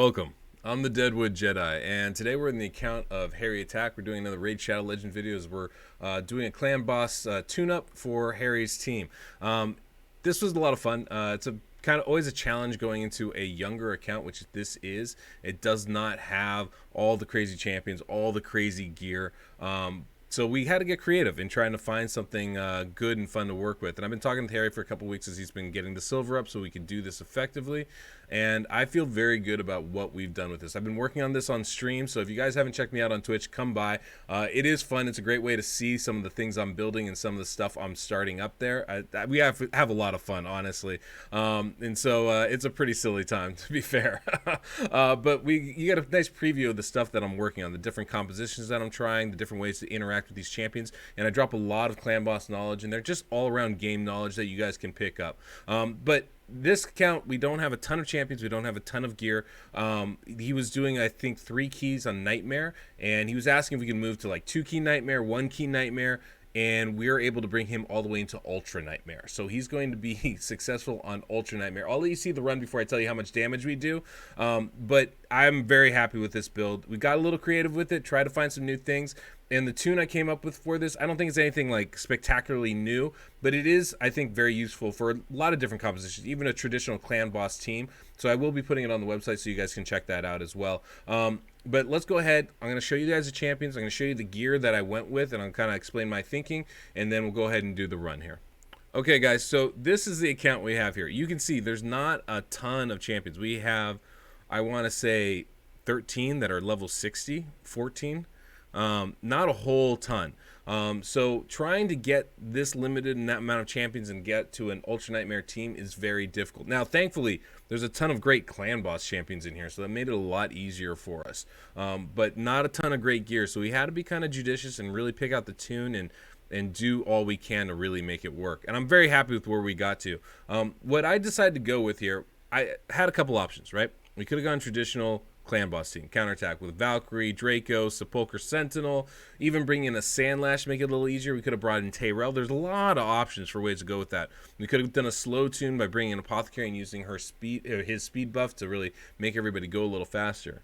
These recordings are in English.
Welcome. I'm the Deadwood Jedi, and today we're in the account of Harry Attack. We're doing another Raid Shadow Legend video as we're doing a clan boss tune-up for Harry's team. This was a lot of fun. It's a kind of always a challenge going into a younger account, which this is. It does not have all the crazy champions, all the crazy gear. So we had to get creative in trying to find something good and fun to work with. And I've been talking with Harry for a couple weeks as he's been getting the silver up so we can do this effectively. And I feel very good about what we've done with this. I've been working on this on stream, so if you guys haven't checked me out on Twitch, come by. It is fun. It's a great way to see some of the things I'm building and some of the stuff I'm starting up there. We have a lot of fun, honestly. And so it's a pretty silly time, to be fair. But you get a nice preview of the stuff that I'm working on, the different compositions that I'm trying, the different ways to interact with these champions. And I drop a lot of clan boss knowledge, and they're just all-around game knowledge that you guys can pick up. But this account, we don't have a ton of champions. We don't have a ton of gear. He was doing, I think, 3 keys on Nightmare, and he was asking if we could move to like 2-key Nightmare, 1-key Nightmare, and we were able to bring him all the way into Ultra Nightmare. So he's going to be successful on Ultra Nightmare. I'll let you see the run before I tell you how much damage we do. But I'm very happy with this build. We got a little creative with it, tried to find some new things. And the tune I came up with for this, I don't think it's anything like spectacularly new, but it is, I think, very useful for a lot of different compositions, even a traditional clan boss team. So I will be putting it on the website so you guys can check that out as well. But let's go ahead. I'm going to show you guys the champions. I'm going to show you the gear that I went with, and I'll kind of explain my thinking, and then we'll go ahead and do the run here. Okay, guys, so this is the account we have here. You can see there's not a ton of champions. We have, I want to say, 13 that are level 60, 14. Not a whole ton. So trying to get this limited in that amount of champions and get to an Ultra Nightmare team is very difficult. Now, thankfully, there's a ton of great clan boss champions in here, so that made it a lot easier for us. But not a ton of great gear, so we had to be kind of judicious and really pick out the tune and do all we can to really make it work. And I'm very happy with where we got to. What I decided to go with here, I had a couple options, right? We could have gone traditional clan boss team, counterattack with Valkyrie, Draco, Sepulchre Sentinel, even bring in a Sandlash to make it a little easier. We could have brought in Tyrell. There's a lot of options for ways to go with that. We could have done a slow tune by bringing in Apothecary and using his speed buff to really make everybody go a little faster.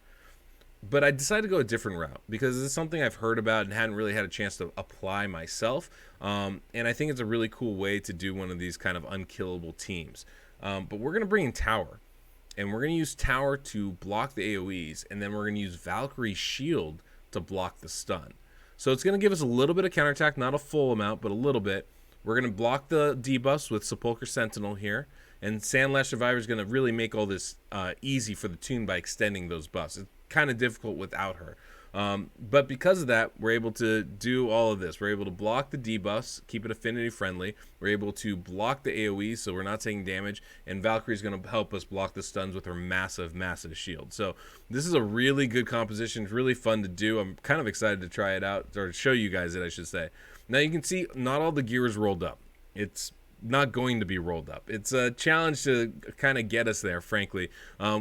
But I decided to go a different route because it's something I've heard about and hadn't really had a chance to apply myself. And I think it's a really cool way to do one of these kind of unkillable teams. But we're going to bring in Tower. And we're going to use Tower to block the AoEs, and then we're going to use Valkyrie's shield to block the stun. So it's going to give us a little bit of counterattack, not a full amount, but a little bit. We're going to block the debuffs with Sepulchre Sentinel here, and Sandlash Survivor is going to really make all this easy for the tune by extending those buffs. It's kind of difficult without her. But because of that, we're able to do all of this. We're able to block the debuffs, keep it affinity friendly. We're able to block the AoE, so we're not taking damage. And Valkyrie's going to help us block the stuns with her massive, massive shield. So this is a really good composition. It's really fun to do. I'm kind of excited to try it out, or show you guys it, I should say. Now you can see not all the gear is rolled up. It's not going to be rolled up. It's a challenge to kind of get us there, frankly.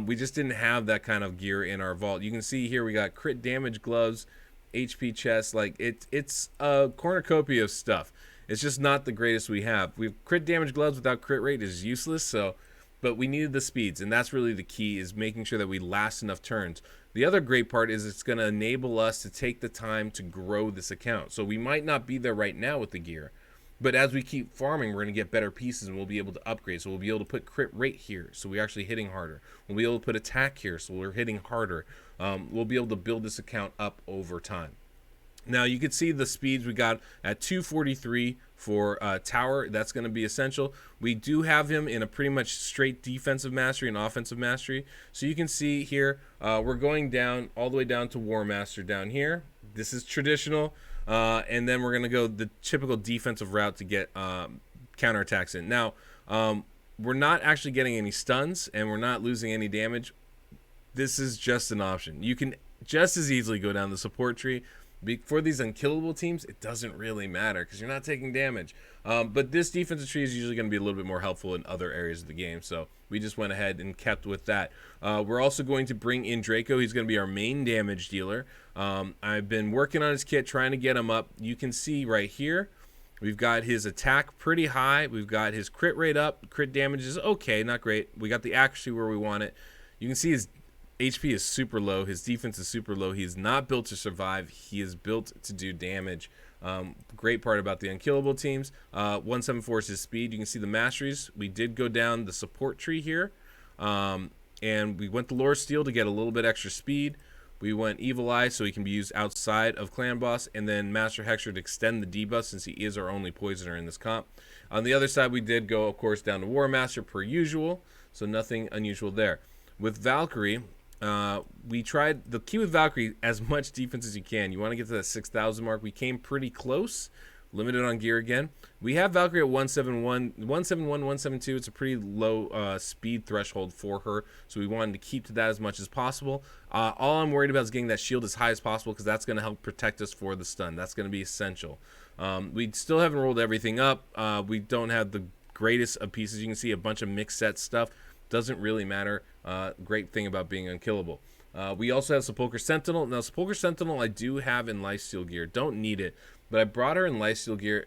We just didn't have that kind of gear in our vault. You can see here we got crit damage gloves, HP chest. Like it's a cornucopia of stuff. It's just not the greatest we have. We've crit damage gloves without crit rate is useless. So, but we needed the speeds, and that's really the key, is making sure that we last enough turns. The other great part is it's going to enable us to take the time to grow this account. So we might not be there right now with the gear, but as we keep farming, we're going to get better pieces, and we'll be able to upgrade. So we'll be able to put crit rate here, so we're actually hitting harder. We'll be able to put attack here, so we're hitting harder. We'll be able to build this account up over time. Now, you can see the speeds we got at 243 for Tower. That's going to be essential. We do have him in a pretty much straight defensive mastery and offensive mastery. So you can see here, we're going down all the way down to War Master down here. This is traditional. And then we're going to go the typical defensive route to get counterattacks in. Now, we're not actually getting any stuns, and we're not losing any damage. This is just an option. You can just as easily go down the support tree. For these unkillable teams, it doesn't really matter because you're not taking damage. But this defensive tree is usually going to be a little bit more helpful in other areas of the game. So we just went ahead and kept with that. We're also going to bring in Draco. He's going to be our main damage dealer. I've been working on his kit, trying to get him up. You can see right here, we've got his attack pretty high. We've got his crit rate up. Crit damage is okay, not great. We got the accuracy where we want it. You can see his HP is super low. His defense is super low. He is not built to survive. He is built to do damage. Great part about the Unkillable teams. 174 is his speed. You can see the masteries. We did go down the support tree here. And we went to Lore Steel to get a little bit extra speed. We went Evil Eye so he can be used outside of Clan Boss, and then Master Hexer to extend the debuff since he is our only poisoner in this comp. On the other side, we did go, of course, down to War Master per usual, so nothing unusual there. With Valkyrie, we tried the key with Valkyrie, as much defense as you can. You want to get to that 6,000 mark. We came pretty close. Limited on gear again. We have Valkyrie at 171, 172. It's a pretty low speed threshold for her, so we wanted to keep to that as much as possible. All I'm worried about is getting that shield as high as possible because that's going to help protect us for the stun. That's going to be essential. We still haven't rolled everything up. We don't have the greatest of pieces. You can see a bunch of mixed set stuff. Doesn't really matter. Great thing about being unkillable. We also have Sepulchre Sentinel. Now, Sepulchre Sentinel I do have in lifesteal gear. Don't need it. But I brought her in lifesteal gear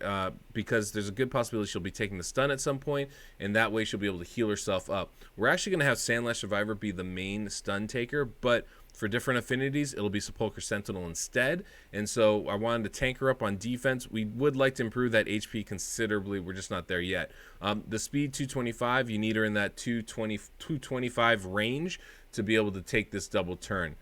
because there's a good possibility she'll be taking the stun at some point, and that way she'll be able to heal herself up. We're actually going to have Sandlash Survivor be the main stun taker, but for different affinities, it'll be Sepulchre Sentinel instead. And so I wanted to tank her up on defense. We would like to improve that HP considerably. We're just not there yet. The speed 225, you need her in that 225 range to be able to take this double turn.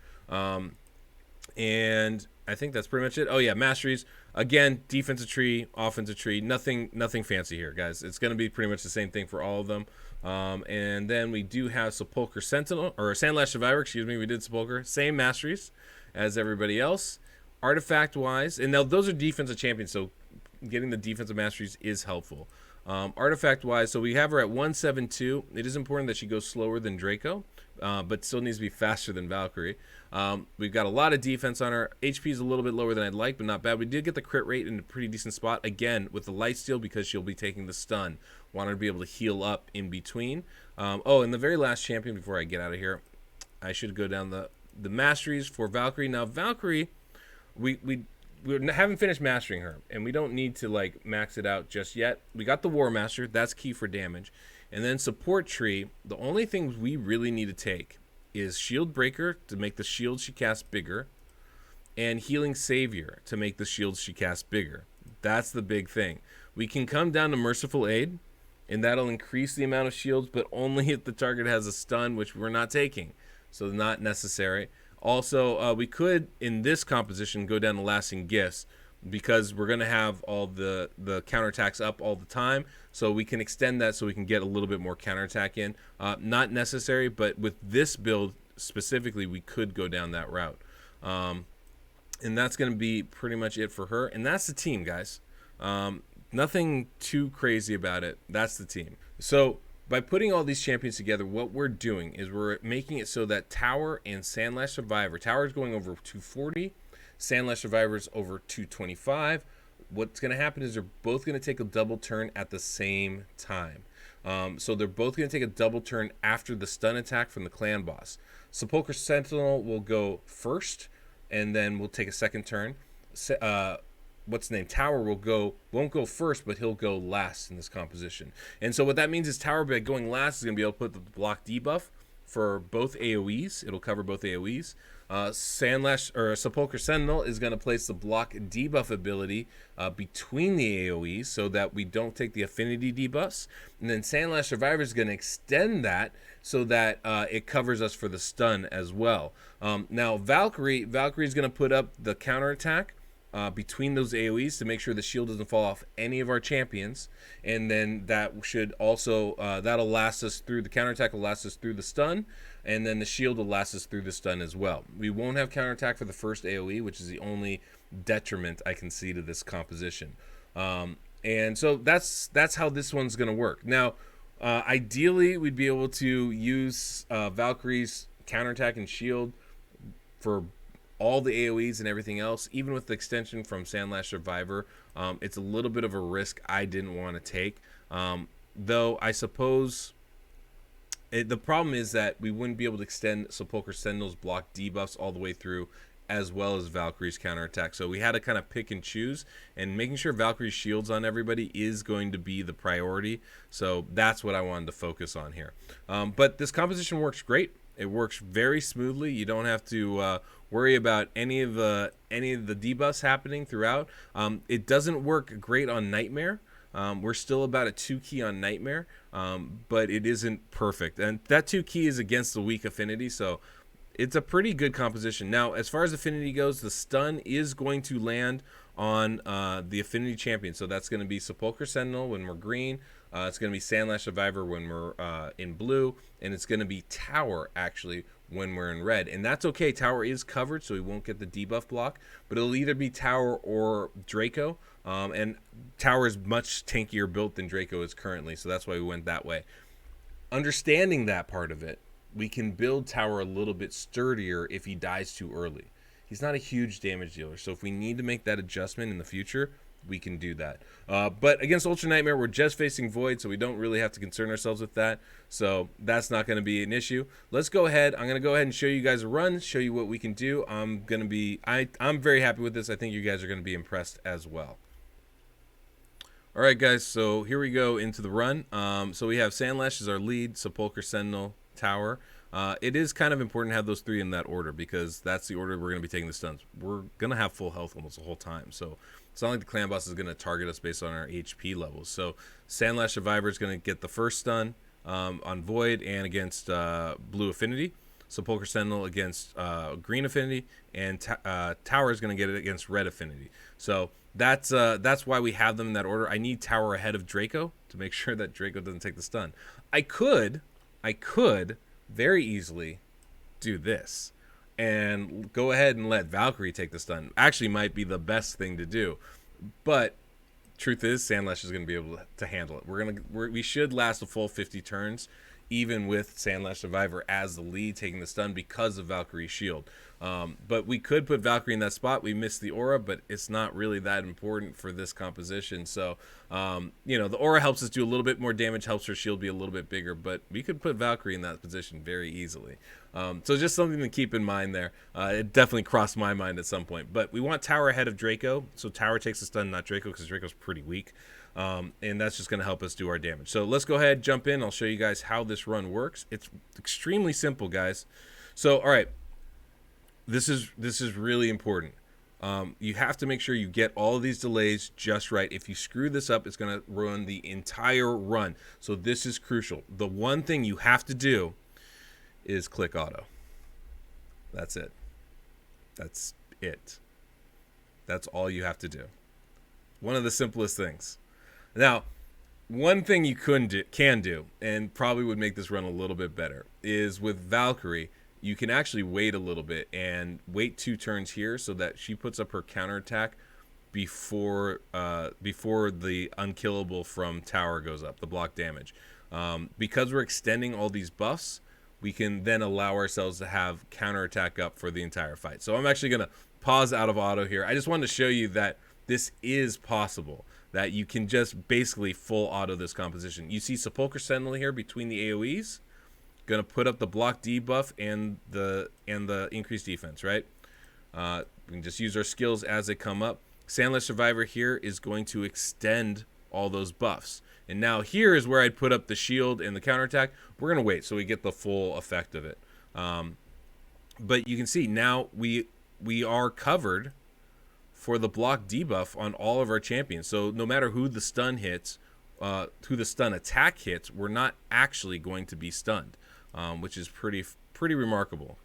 And I think that's pretty much it. Oh yeah, masteries. Again, defensive tree, offensive tree. Nothing fancy here, guys. It's going to be pretty much the same thing for all of them. And then we do have Sepulchre Sentinel, or Sandlash Survivor, excuse me. We did Sepulchre. Same masteries as everybody else. Artifact-wise, and now those are defensive champions, so getting the defensive masteries is helpful. Artifact-wise, so we have her at 172. It is important that she goes slower than Draco, but still needs to be faster than Valkyrie. We've got a lot of defense on her. HP is a little bit lower than I'd like, but not bad. We did get the crit rate in a pretty decent spot, again, with the lifesteal because she'll be taking the stun. Want her to be able to heal up in between. Oh, and the very last champion before I get out of here, I should go down the masteries for Valkyrie. Now, Valkyrie, we haven't finished mastering her, and we don't need to like max it out just yet. We got the War Master. That's key for damage. And then support tree, the only things we really need to take is Shield Breaker to make the shields she casts bigger, and Healing Savior to make the shields she casts bigger. That's the big thing. We can come down to Merciful Aid, and that'll increase the amount of shields, but only if the target has a stun, which we're not taking. So not necessary. Also, we could, in this composition, go down to Lasting Gifts, because we're going to have all the counterattacks up all the time, so we can extend that so we can get a little bit more counterattack in. Not necessary, but with this build specifically, we could go down that route. And that's going to be pretty much it for her. And that's the team, guys. Nothing too crazy about it. That's the team. So by putting all these champions together, what we're doing is we're making it so that Tower and Sandlash Survivor, Tower is going over 240, Sandlash Survivor's over 225. What's going to happen is they're both going to take a double turn at the same time. So they're both going to take a double turn after the stun attack from the clan boss. Sepulchre Sentinel will go first, and then we'll take a second turn. What's the name? Tower won't go first, but he'll go last in this composition. And so what that means is Tower, by going last, is going to be able to put the block debuff for both AoEs. It'll cover both AoEs. Sandlash or Sepulchre Sentinel is going to place the block debuff ability between the AoEs so that we don't take the affinity debuffs. And then Sandlash Survivor is going to extend that so that it covers us for the stun as well. Now Valkyrie is going to put up the counterattack between those AoEs to make sure the shield doesn't fall off any of our champions, and then that should also that'll last us through the counterattack, will last us through the stun, and then the shield will last us through the stun as well. We won't have counterattack for the first AoE, which is the only detriment I can see to this composition. And so that's how this one's going to work. Now, ideally, we'd be able to use Valkyrie's counterattack and shield for all the AoEs and everything else. Even with the extension from Sandlash Survivor, it's a little bit of a risk I didn't want to take. Though I suppose the problem is that we wouldn't be able to extend Sepulchre Sentinel's block debuffs all the way through, as well as Valkyrie's counterattack. So we had to kind of pick and choose, and making sure Valkyrie's shields on everybody is going to be the priority. So that's what I wanted to focus on here. But this composition works great. It works very smoothly. You don't have to worry about any of the debuffs happening throughout. It doesn't work great on Nightmare. We're still about a 2 key on Nightmare, but it isn't perfect. And that 2 key is against the weak affinity, so it's a pretty good composition. Now, as far as affinity goes, the stun is going to land on the affinity champion. So that's going to be Sepulchre Sentinel when we're green. It's going to be Sandlash Survivor when we're in blue. And it's going to be Tower, actually, when we're in red. And that's okay. Tower is covered, so we won't get the debuff block. But it'll either be Tower or Draco. And Tower is much tankier built than Draco is currently, so that's why we went that way. Understanding that part of it, we can build Tower a little bit sturdier if he dies too early. He's not a huge damage dealer, so if we need to make that adjustment in the future, we can do that. But against Ultra Nightmare, we're just facing Void, so we don't really have to concern ourselves with that. So that's not going to be an issue. Let's go ahead. I'm going to go ahead and show you guys a run, show you what we can do. I'm very happy with this. I think you guys are going to be impressed as well. All right, guys, so here we go into the run. So we have Sandlash as our lead, Sepulchre, Sentinel, Tower. It is kind of important to have those 3 in that order because that's the order we're going to be taking the stuns. We're going to have full health almost the whole time. So it's not like the clan boss is going to target us based on our HP levels. So Sandlash Survivor is going to get the first stun on Void and against Blue Affinity. Sepulchre Sentinel against Green Affinity. And Tower is going to get it against Red Affinity. So that's why we have them in that order. I need Tower ahead of Draco to make sure that Draco doesn't take the stun. I could very easily do this and go ahead and let Valkyrie take the stun. Actually might be the best thing to do, but truth is Sandlash is going to be able to handle it. We should last a full 50 turns even with Sandlash Survivor as the lead taking the stun because of Valkyrie's shield. But we could put Valkyrie in that spot. We missed the aura, but it's not really that important for this composition. So, you know, the aura helps us do a little bit more damage, helps her shield be a little bit bigger, but we could put Valkyrie in that position very easily. So just something to keep in mind there. It definitely crossed my mind at some point. But we want Tower ahead of Draco, so Tower takes the stun, not Draco, because Draco's pretty weak. And that's just going to help us do our damage. So let's go ahead, jump in. I'll show you guys how this run works. It's extremely simple, guys. So, all right. This is really important. You have to make sure you get all of these delays just right. If you screw this up, it's going to ruin the entire run. So this is crucial. The one thing you have to do is click auto. That's it. That's it. That's all you have to do. One of the simplest things. Now, one thing you can do, and probably would make this run a little bit better, is with Valkyrie, you can actually wait a little bit and wait 2 turns here so that she puts up her counterattack before the Unkillable from Tower goes up, the block damage. Because we're extending all these buffs, we can then allow ourselves to have counterattack up for the entire fight. So I'm actually going to pause out of auto here. I just wanted to show you that this is possible, that you can just basically full auto this composition. You see Sepulchre Sentinel here between the AoEs. Going to put up the block debuff and the increased defense, right? We can just use our skills as they come up. Sandlash Survivor here is going to extend all those buffs. And now here is where I'd put up the shield and the counterattack. We're going to wait so we get the full effect of it. But you can see now we are covered for the block debuff on all of our champions. So no matter who the stun hits, who the stun attack hits, we're not actually going to be stunned. Which is pretty remarkable.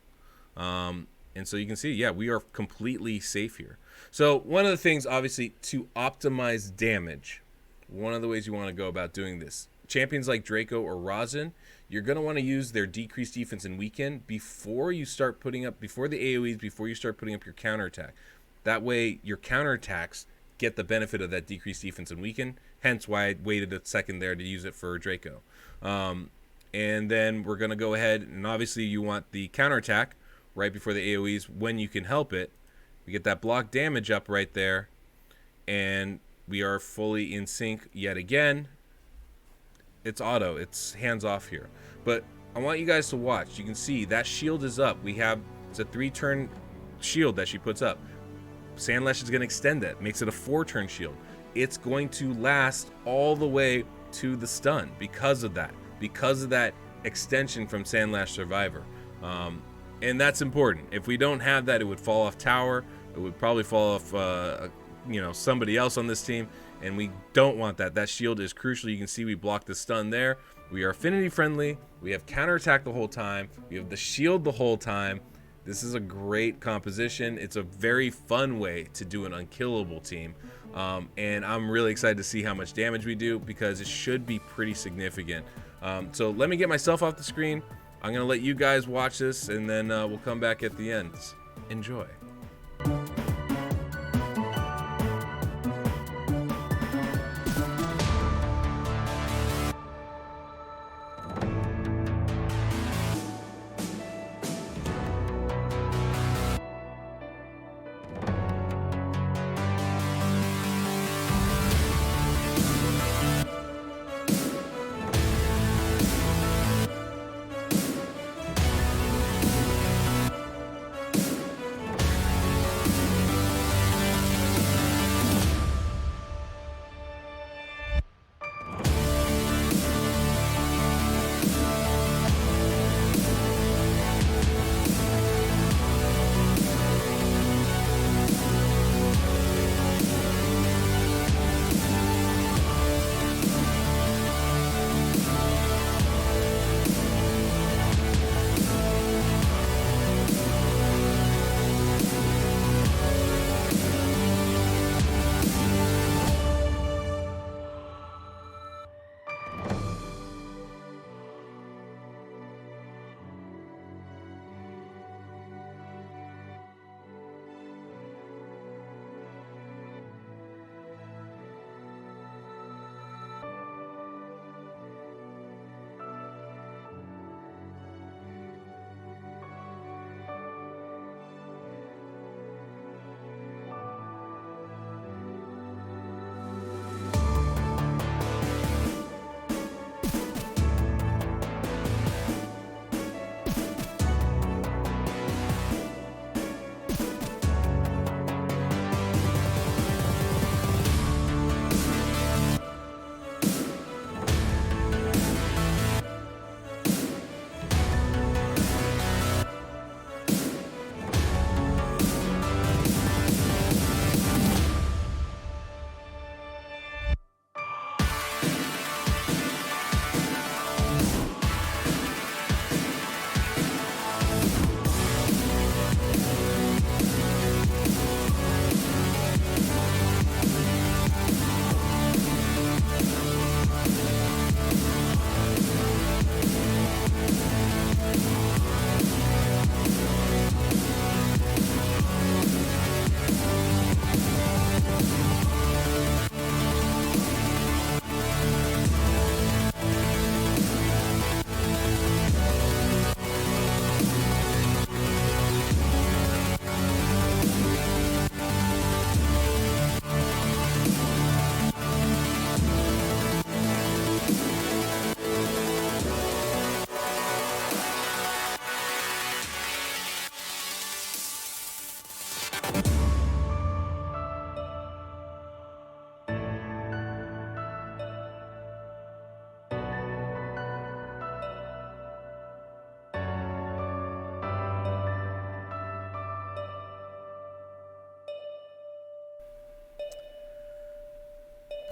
And so you can see, yeah, we are completely safe here. So one of the things, obviously, to optimize damage, one of the ways you want to go about doing this, champions like Draco or Rosin, you're going to want to use their decreased defense and weaken before you start putting up, before the AoEs, before you start putting up your counterattack. That way, your counterattacks get the benefit of that decreased defense and weaken, hence why I waited a second there to use it for Draco. And then we're going to go ahead, and obviously you want the counterattack right before the AoEs when you can help it. We get that block damage up right there, and we are fully in sync yet again. It's auto. It's hands off here. But I want you guys to watch. You can see that shield is up. It's a 3-turn shield that she puts up. Sandlash is going to extend that. Makes it a 4-turn shield. It's going to last all the way to the stun because of that. Because of that extension from Sandlash Survivor. And that's important. If we don't have that, it would fall off tower. It would probably fall off, somebody else on this team, and we don't want that. That shield is crucial. You can see we blocked the stun there. We are affinity friendly. We have counterattack the whole time. We have the shield the whole time. This is a great composition. It's a very fun way to do an unkillable team. And I'm really excited to see how much damage we do, because it should be pretty significant. So let me get myself off the screen. I'm going to let you guys watch this, and then we'll come back at the end. Enjoy.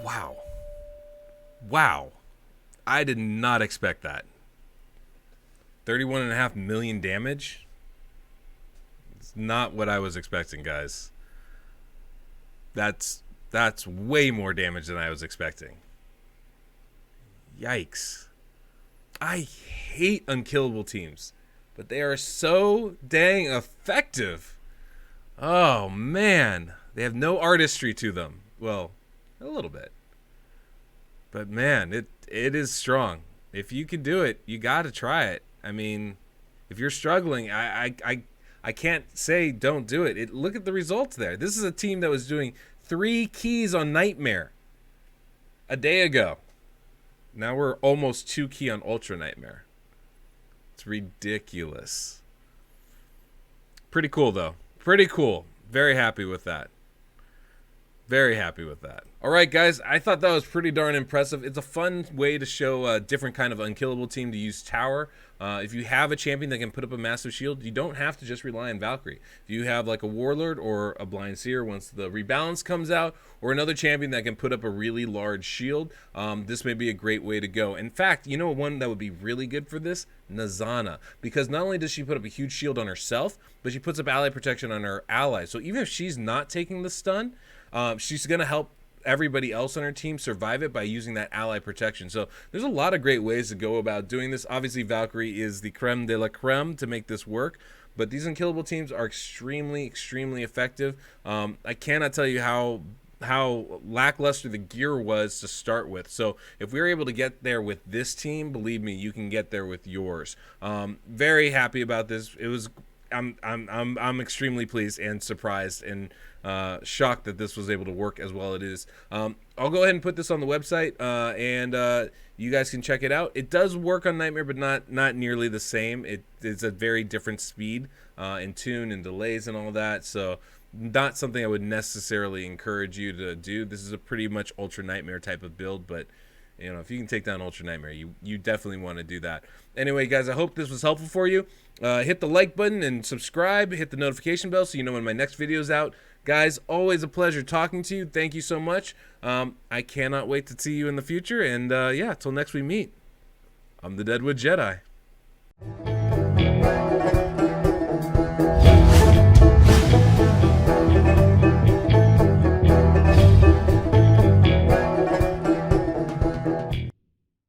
Wow. Wow. I did not expect that. 31.5 million damage? It's not what I was expecting, guys. That's way more damage than I was expecting. Yikes. I hate unkillable teams, but they are so dang effective. Oh, man. They have no artistry to them. Well, a little bit. But man, it is strong. If you can do it, you got to try it. I mean, if you're struggling, I can't say don't do it. Look at the results there. This is a team that was doing 3 keys on Nightmare a day ago. Now we're almost 2 key on Ultra Nightmare. It's ridiculous. Pretty cool, though. Pretty cool. Very happy with that. Very happy with that. All right, guys, I thought that was pretty darn impressive. It's a fun way to show a different kind of unkillable team to use tower. If you have a champion that can put up a massive shield, you don't have to just rely on Valkyrie. If you have like a warlord or a blind seer once the rebalance comes out, or another champion that can put up a really large shield, this may be a great way to go. In fact, you know one that would be really good for this? Nazana. Because not only does she put up a huge shield on herself, but she puts up ally protection on her allies. So even if she's not taking the stun, she's going to help everybody else on her team survive it by using that ally protection. So there's a lot of great ways to go about doing this. Obviously, Valkyrie is the creme de la creme to make this work, but these unkillable teams are extremely effective. I cannot tell you how lackluster the gear was to start with. So if we were able to get there with this team, believe me, you can get there with yours. Very happy about this. It was I'm extremely pleased and surprised and shocked that this was able to work as well as it is. I'll go ahead and put this on the website, and you guys can check it out. It does work on Nightmare, but not nearly the same. It's a very different speed and tune and delays and all that. So not something I would necessarily encourage you to do. This is a pretty much Ultra Nightmare type of build, but you know, if you can take down Ultra Nightmare, you definitely want to do that. Anyway, guys, I hope this was helpful for you. Hit the like button and subscribe. Hit the notification bell so you know when my next video is out. Guys, always a pleasure talking to you. Thank you so much. I cannot wait to see you in the future. And yeah, till next we meet, I'm the Deadwood Jedi.